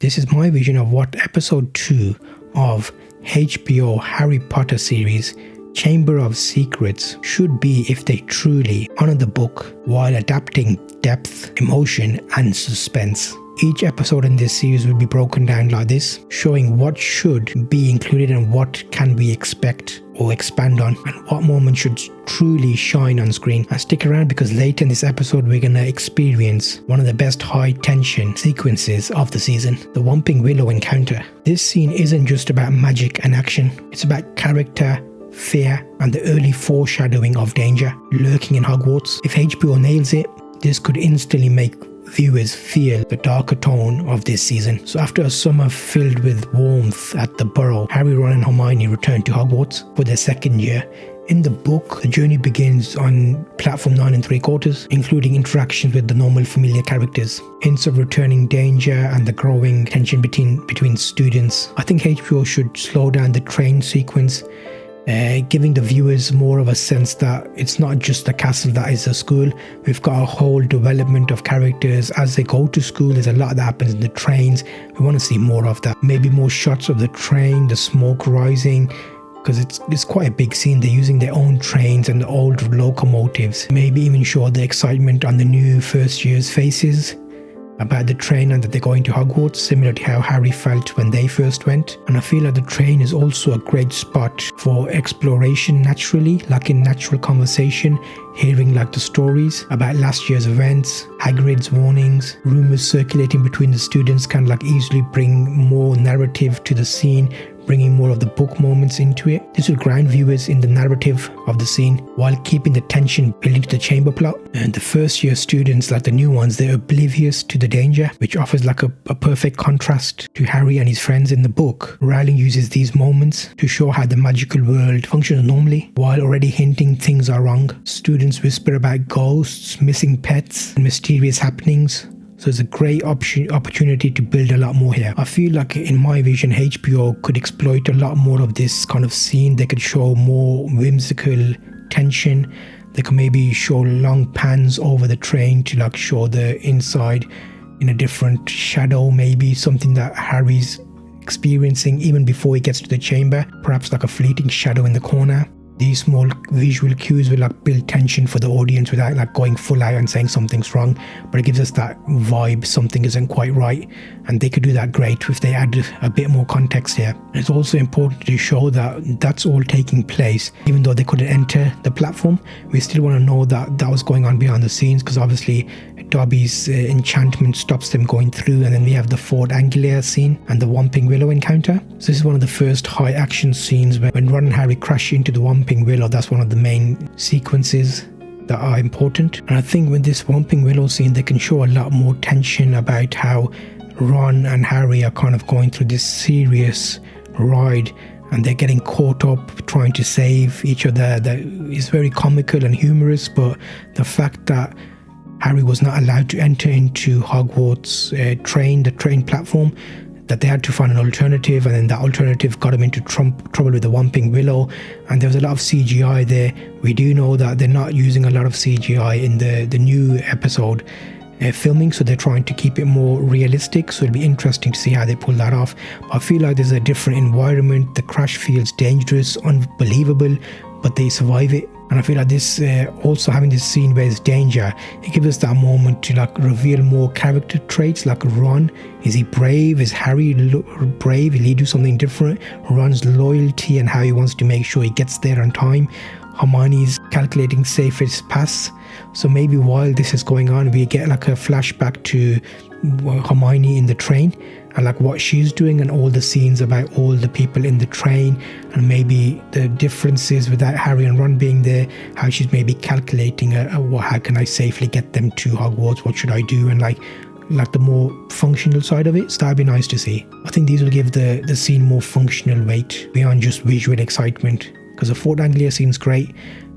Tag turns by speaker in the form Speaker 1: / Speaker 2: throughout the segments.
Speaker 1: This is my vision of what episode 2 of HBO Harry Potter series Chamber of Secrets should be if they truly honor the book while adapting depth, emotion and suspense. Each episode in this series will be broken down like this, showing what should be included and what can we expect or expand on, and what moment should truly shine on screen. And stick around because later in this episode we're going to experience one of the best high tension sequences of the season, the Whomping Willow encounter. This scene isn't just about magic and action, it's about character, fear and the early foreshadowing of danger lurking in Hogwarts. If HBO nails it, this could instantly make viewers feel the darker tone of this season. So after a summer filled with warmth at the Burrow, Harry, Ron and Hermione return to Hogwarts for their second year. In the book, the journey begins on platform 9 3/4, including interactions with the normal familiar characters, hints of returning danger and the growing tension between students. I think HBO should slow down the train sequence, giving the viewers more of a sense that it's not just a castle that is a school. We've got a whole development of characters as they go to school. There's a lot that happens in the trains. We want to see more of that. Maybe more shots of the train, the smoke rising, because it's quite a big scene. They're using their own trains and the old locomotives. Maybe even show the excitement on the new first year's faces about the train and that they're going to Hogwarts, similar to how Harry felt when they first went. And I feel like the train is also a great spot for exploration naturally, like in natural conversation, hearing like the stories about last year's events, Hagrid's warnings, rumours circulating between the students can like easily bring more narrative to the scene, bringing more of the book moments into it. This will ground viewers in the narrative of the scene while keeping the tension building to the chamber plot. And the first year students, like the new ones, they're oblivious to the danger, which offers like a perfect contrast to Harry and his friends in the book. Rowling uses these moments to show how the magical world functions normally while already hinting things are wrong. Students whisper about ghosts, missing pets and mysterious happenings. So it's a great opportunity to build a lot more here. I feel like in my vision, HBO could exploit a lot more of this kind of scene. They could show more whimsical tension. They could maybe show long pans over the train to like show the inside in a different shadow, maybe something that Harry's experiencing even before he gets to the chamber. Perhaps like a fleeting shadow in the corner. These small visual cues will like build tension for the audience without like going full out and saying something's wrong, but it gives us that vibe something isn't quite right, and they could do that great if they add a bit more context here. And it's also important to show that that's all taking place even though they couldn't enter the platform. We still want to know that that was going on behind the scenes, because obviously Dobby's enchantment stops them going through, and then we have the Ford Anglia scene and the Whomping Willow encounter. So this is one of the first high action scenes when Ron and Harry crash into the Whomping Willow. That's one of the main sequences that are important. And I think with this Whomping Willow scene, they can show a lot more tension about how Ron and Harry are kind of going through this serious ride and they're getting caught up trying to save each other. That is very comical and humorous, but the fact that Harry was not allowed to enter into Hogwarts the train platform, that they had to find an alternative, and then that alternative got him into trouble with the Whomping Willow, and there was a lot of CGI there. We do know that they're not using a lot of CGI in the new episode filming, so they're trying to keep it more realistic, so it'll be interesting to see how they pull that off. But I feel like there's a different environment. The crash feels dangerous, unbelievable, but they survive it. And I feel like this also having this scene where there's danger, it gives us that moment to like reveal more character traits. Like Ron, is he brave? Is Harry brave? Will he do something different? Ron's loyalty and how he wants to make sure he gets there on time. Hermione's calculating safest paths. So maybe while this is going on, we get like a flashback to Hermione in the train and like what she's doing, and all the scenes about all the people in the train, and maybe the differences without Harry and Ron being there, how she's maybe calculating how can I safely get them to Hogwarts, what should I do, and like the more functional side of it. So that'd be nice to see. I think these will give the scene more functional weight beyond just visual excitement, because the Fort Anglia scene's great,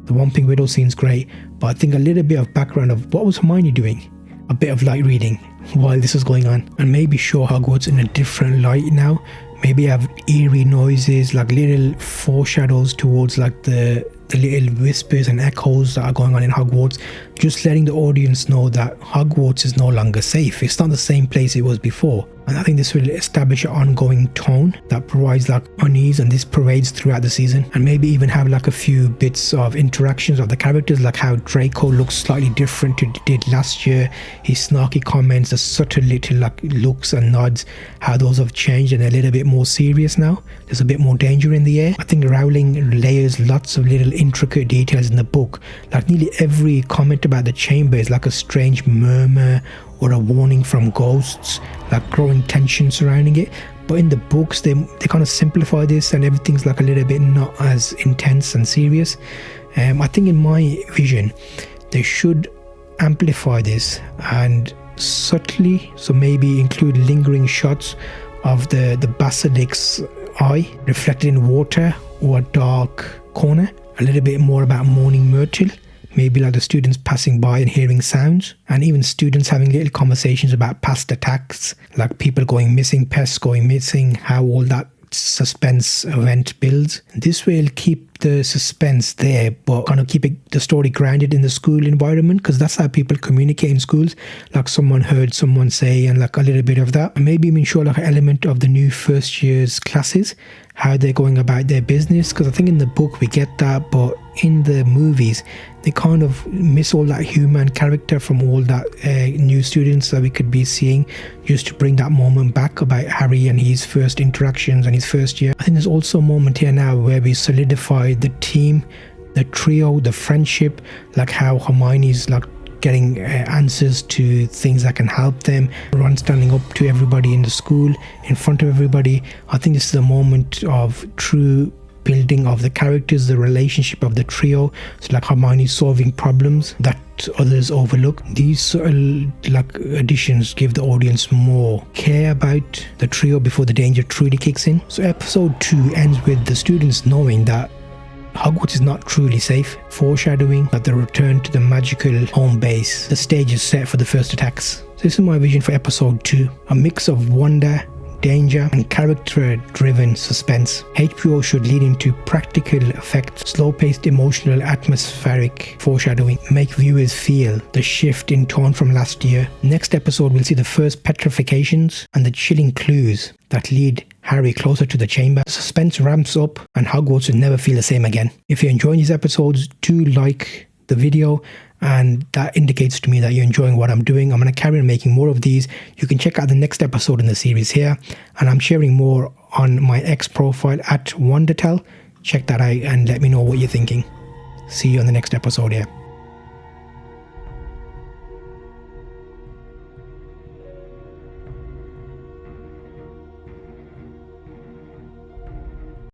Speaker 1: the Whomping Widow scene's great, but I think a little bit of background of what was Hermione doing, a bit of light reading while this is going on, and maybe show Hogwarts in a different light now. Maybe have eerie noises, like little foreshadows towards like the the little whispers and echoes that are going on in Hogwarts, just letting the audience know that Hogwarts is no longer safe. It's not the same place it was before. And I think this will establish an ongoing tone that provides like unease, and this parades throughout the season, and maybe even have like a few bits of interactions of the characters, like how Draco looks slightly different to did last year, his snarky comments, the subtle little like looks and nods, how those have changed and a little bit more serious now. There's a bit more danger in the air. I think Rowling layers lots of little intricate details in the book. Like nearly every comment about the chamber is like a strange murmur or a warning from ghosts, like growing tension surrounding it. But in the books, they kind of simplify this, and everything's like a little bit not as intense and serious. I think in my vision, they should amplify this and subtly, so maybe include lingering shots of the basilic's eye reflected in water or a dark corner. A little bit more about Moaning Myrtle. Maybe like the students passing by and hearing sounds, and even students having little conversations about past attacks, like people going missing, pests going missing, how all that suspense event builds. This will keep the suspense there, but kind of keep the story grounded in the school environment, because that's how people communicate in schools. Like someone heard someone say, and like a little bit of that. And maybe even show like an element of the new first year's classes, how they're going about their business, because I think in the book we get that, but in the movies they kind of miss all that human character from all that new students that we could be seeing, just to bring that moment back about Harry and his first interactions and his first year. I think there's also a moment here now where we solidify the team, the trio, the friendship, like how Hermione's like getting answers to things that can help them, Ron standing up to everybody in the school in front of everybody. I think this is a moment of true building of the characters, the relationship of the trio. So like Hermione solving problems that others overlook. These like additions give the audience more care about the trio before the danger truly kicks in. So episode 2 ends with the students knowing that Hogwarts is not truly safe, foreshadowing that the return to the magical home base. The stage is set for the first attacks. So this is my vision for episode 2, a mix of wonder, danger and character-driven suspense. HBO should lead into practical effects, slow-paced emotional atmospheric foreshadowing, make viewers feel the shift in tone from last year. Next episode we'll see the first petrifications and the chilling clues that lead Harry closer to the chamber. Suspense ramps up and Hogwarts will never feel the same again. If you're enjoying these episodes, do like the video, and that indicates to me that you're enjoying what I'm doing. I'm going to carry on making more of these. You can check out the next episode in the series here, and I'm sharing more on my X profile at Wondatell. Check that out and let me know what you're thinking. See you on the next episode here.